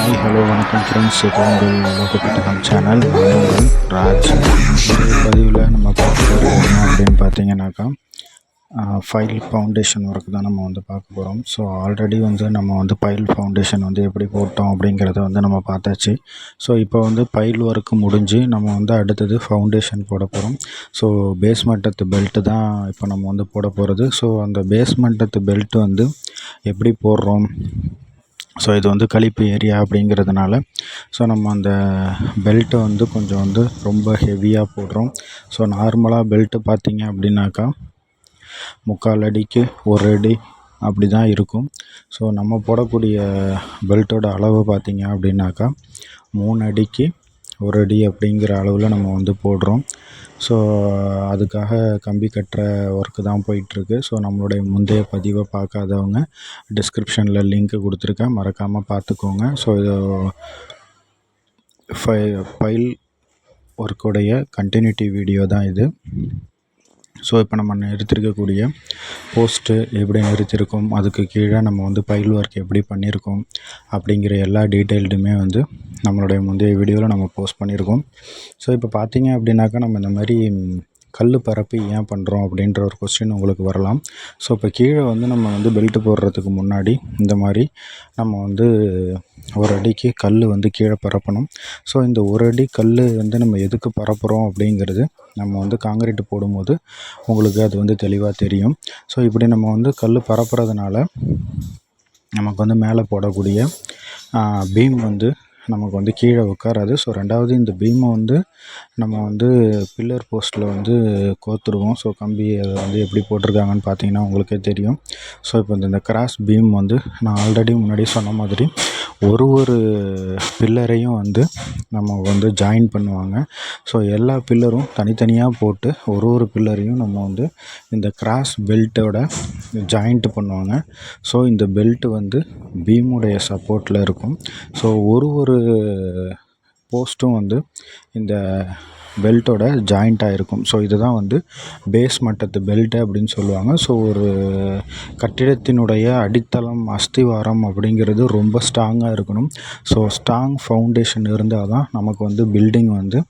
Hi hello வணக்கம் friends, இது உங்கள் உலகப்பட்டகம் சேனல். நான் உங்கள் ராஜ். இந்த பதிவில் நம்ம பார்க்க போகிறது என்ன அப்படின்னு பார்த்தீங்கன்னாக்கா, ஃபைல் ஃபவுண்டேஷன் ஒர்க் தான் நம்ம பார்க்க போகிறோம். ஸோ ஆல்ரெடி நம்ம பைல் ஃபவுண்டேஷன் எப்படி போட்டோம் அப்படிங்கிறத நம்ம பார்த்தாச்சு. ஸோ இப்போ பைல் ஒர்க்கு முடிஞ்சு நம்ம அடுத்தது ஃபவுண்டேஷன் போட போகிறோம். ஸோ பேஸ்மெண்ட் பெல்ட்டு தான் இப்போ நம்ம போட போகிறது. ஸோ அந்த பேஸ்மெண்ட் பெல்ட்டு எப்படி போடுறோம், ஸோ இது கழிப்பு ஏரியா அப்படிங்கிறதுனால ஸோ நம்ம அந்த பெல்ட்டை கொஞ்சம் ரொம்ப ஹெவியாக போடுறோம். ஸோ நார்மலாக பெல்ட்டு பார்த்திங்க அப்படின்னாக்கா 3/4 அடிக்கு 1 அடி அப்படி தான் இருக்கும். ஸோ நம்ம போடக்கூடிய பெல்ட்டோட அளவு பார்த்திங்க அப்படின்னாக்கா 3 அடிக்கு 1 அடி அப்படிங்கிற அளவில் நம்ம போடுறோம். ஸோ அதுக்காக கம்பி கட்டுற ஒர்க்கு தான் போயிட்டுருக்கு. ஸோ நம்மளுடைய முந்தைய பதிவை பார்க்காதவங்க டிஸ்கிரிப்ஷனில் லிங்க்கு கொடுத்துருக்கேன், மறக்காமல் பார்த்துக்கோங்க. ஸோ இது ஃபைல் ஒர்க்குடைய கண்டினியூட்டி வீடியோ தான் இது. ஸோ இப்போ நம்ம நிறுத்திருக்கக்கூடிய போஸ்ட்டு எப்படி நிறுத்தியிருக்கோம், அதுக்கு கீழே நம்ம பைல் ஒர்க் எப்படி பண்ணியிருக்கோம் அப்படிங்கிற எல்லா டீட்டெயில்டுமே நம்மளுடைய முந்தைய வீடியோவில் நம்ம போஸ்ட் பண்ணியிருக்கோம். ஸோ இப்போ பார்த்தீங்க அப்படின்னாக்கா, நம்ம இந்த மாதிரி கல் பரப்பி ஏன் பண்ணுறோம் அப்படின்ற ஒரு கொஸ்டின் உங்களுக்கு வரலாம். ஸோ இப்போ கீழே நம்ம பெல்ட்டு போடுறதுக்கு முன்னாடி இந்த மாதிரி நம்ம 1 அடிக்கு கல் கீழே பரப்பணும். ஸோ இந்த 1 அடி கல் நம்ம எதுக்கு பரப்புகிறோம் அப்படிங்கிறது நம்ம காங்கிரீட்டு போடும்போது உங்களுக்கு அது தெளிவாக தெரியும். ஸோ இப்படி நம்ம கல் பரப்புறதுனால நமக்கு மேலே போடக்கூடிய பீம் நமக்கு கீழே உட்காராது. ஸோ ரெண்டாவது, இந்த பீமை நம்ம பில்லர் போஸ்ட்டில் கோத்துருவோம். ஸோ கம்பி அதை எப்படி போட்டிருக்காங்கன்னு பார்த்தீங்கன்னா உங்களுக்கே தெரியும். ஸோ இப்போ இந்த கிராஸ் பீம் நான் ஆல்ரெடி முன்னாடி சொன்ன மாதிரி ஒரு பில்லரையும் நம்ம ஜாயின் பண்ணுவாங்க. ஸோ எல்லா பில்லரும் தனித்தனியாக போட்டு ஒரு பில்லரையும் நம்ம இந்த கிராஸ் பெல்ட்டோட ஜாயிண்ட்டு பண்ணுவாங்க. ஸோ இந்த பெல்ட்டு பீமுடைய சப்போர்ட்டில் இருக்கும். ஸோ ஒரு போஸ்ட்டும் இந்த பெல்ட்டோட ஜாயிண்ட்டாக இருக்கும். ஸோ இதுதான் பேஸ்மெண்ட் பெல்ட்டு அப்படின்னு சொல்லுவாங்க. ஸோ ஒரு கட்டிடத்தினுடைய அடித்தளம், அஸ்திவாரம் அப்படிங்கிறது ரொம்ப ஸ்ட்ராங்காக இருக்கணும். ஸோ ஸ்ட்ராங் ஃபவுண்டேஷன் இருந்தால் தான் நமக்கு பில்டிங்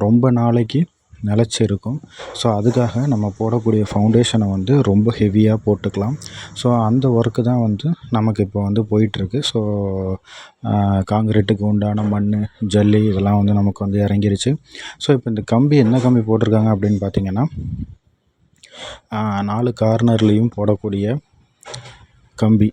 ரொம்ப நாளைக்கு நிலச்சி இருக்கும். ஸோ அதுக்காக நம்ம போடக்கூடிய ஃபவுண்டேஷனை ரொம்ப ஹெவியாக போட்டுக்கலாம். ஸோ அந்த ஒர்க்கு தான் நமக்கு இப்போ போயிட்டுருக்கு. ஸோ காங்கிரீட்டுக்கு உண்டான மண், ஜல்லி இதெல்லாம் நமக்கு இறங்கிருச்சு. ஸோ இப்போ இந்த கம்பி என்ன கம்பி போட்டிருக்காங்க அப்படின்னு பார்த்தீங்கன்னா, 4 கார்னர்லேயும் போடக்கூடிய கம்பி.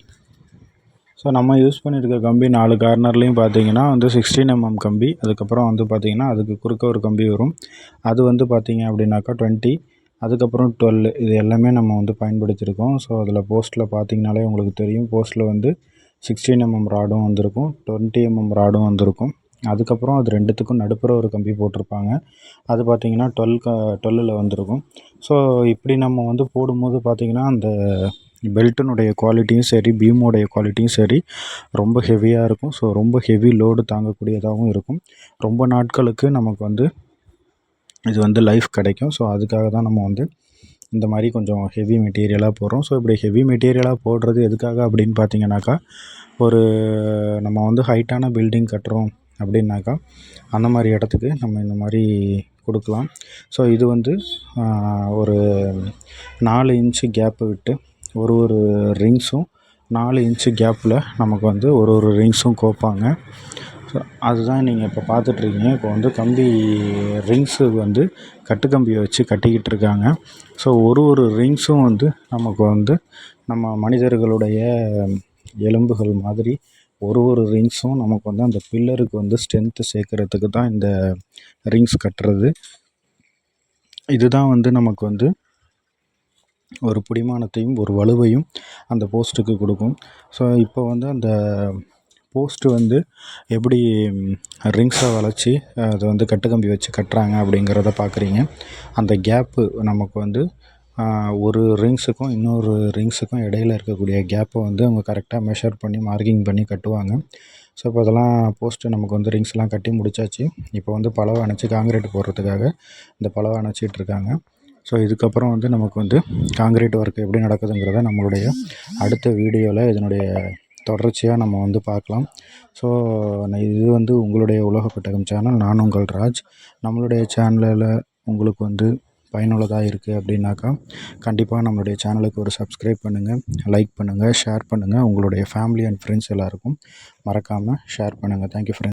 ஸோ நம்ம யூஸ் பண்ணியிருக்க கம்பி 4 கார்னர்லேயும் பார்த்தீங்கன்னா 16 mm கம்பி. அதுக்கப்புறம் பார்த்தீங்கன்னா அதுக்கு குறுக்க ஒரு கம்பி வரும். அது பார்த்தீங்க அப்படின்னாக்கா 20, அதுக்கப்புறம் 12. இது எல்லாமே நம்ம பயன்படுத்தியிருக்கோம். ஸோ அதில் போஸ்ட்டில் பார்த்தீங்கனாலே உங்களுக்கு தெரியும். போஸ்ட்டில் 16 mm ராடும் வந்திருக்கும், 20 mm ராடும் வந்திருக்கும். அதுக்கப்புறம் அது ரெண்டுத்துக்கும் நடுப்புற ஒரு கம்பி போட்டிருப்பாங்க. அது பார்த்திங்கன்னா 12ல் வந்திருக்கும். ஸோ இப்படி நம்ம போடும்போது பார்த்திங்கன்னா அந்த பெல்ட்டினுடைய குவாலிட்டியும் சரி, பீமோடைய குவாலிட்டியும் சரி ரொம்ப ஹெவியாக இருக்கும். ஸோ ரொம்ப ஹெவி லோடு தாங்கக்கூடியதாகவும் இருக்கும். ரொம்ப நாட்களுக்கு நமக்கு இது லைஃப் கிடைக்கும். ஸோ அதுக்காக தான் நம்ம இந்த மாதிரி கொஞ்சம் ஹெவி மெட்டீரியலாக போடுறோம். ஸோ இப்படி ஹெவி மெட்டீரியலாக போடுறது எதுக்காக அப்படின்னு பார்த்தீங்கன்னாக்கா, ஒரு நம்ம ஹைட்டான பில்டிங் கட்டுறோம் அப்படின்னாக்கா அந்த மாதிரி இடத்துக்கு நம்ம இந்த மாதிரி கொடுக்கலாம். ஸோ இது ஒரு 4 இன்ச்சு கேப்பு விட்டு ஒரு ரிங்ஸும் 4 இன்ச்சு கேப்பில் நமக்கு ஒரு ரிங்ஸும் கோப்பாங்க. ஸோ அதுதான் நீங்கள் இப்போ பார்த்துட்ருக்கீங்க. இப்போ கம்பி ரிங்ஸு கட்டுக்கம்பியை வச்சு கட்டிக்கிட்டு இருக்காங்க. ஸோ ஒரு ரிங்ஸும் நமக்கு நம்ம மனிதர்களுடைய எலும்புகள் மாதிரி ஒரு ரிங்ஸும் நமக்கு அந்த பில்லருக்கு ஸ்ட்ரென்த்து சேர்க்குறதுக்கு தான் இந்த ரிங்ஸ் கட்டுறது. இதுதான் நமக்கு ஒரு பிடிமானத்தையும் ஒரு வலுவையும் அந்த போஸ்ட்டுக்கு கொடுக்கும். ஸோ இப்போ அந்த போஸ்ட்டு எப்படி ரிங்ஸை வளைச்சி அதை கட்டுக்கம்பி வச்சு கட்டுறாங்க அப்படிங்கிறத பார்க்குறீங்க. அந்த கேப்பு நமக்கு ஒரு ரிங்ஸுக்கும் இன்னொரு ரிங்ஸுக்கும் இடையில் இருக்கக்கூடிய கேப்பை அவங்க கரெக்டாக மெஷர் பண்ணி மார்க்கிங் பண்ணி கட்டுவாங்க. ஸோ இப்போ அதெல்லாம் போஸ்ட்டு நமக்கு ரிங்ஸ்லாம் கட்டி முடித்தாச்சு. இப்போ பலவை அணைச்சி காங்கிரீட் போடுறதுக்காக இந்த பலவை அணைச்சிட்ருக்காங்க. ஸோ இதுக்கப்புறம் நமக்கு காங்கிரீட் ஒர்க் எப்படி நடக்குதுங்கிறத நம்மளுடைய அடுத்த வீடியோவில் இதனுடைய தொடர்ச்சியாக நம்ம வந்து பார்க்கலாம். ஸோ இது வந்து உங்களுடைய உலக பெட்டகம் சேனல். நான் உங்கள் ராஜ். நம்மளுடைய சேனலில் உங்களுக்கு வந்து பயனுள்ளதாக இருக்குது அப்படின்னாக்கா கண்டிப்பாக நம்மளுடைய சேனலுக்கு ஒரு சப்ஸ்கிரைப் பண்ணுங்கள், லைக் பண்ணுங்கள், ஷேர் பண்ணுங்கள். உங்களுடைய ஃபேமிலி அண்ட் ஃப்ரெண்ட்ஸ் எல்லாருக்கும் மறக்காமல் ஷேர் பண்ணுங்கள். Thank you friends.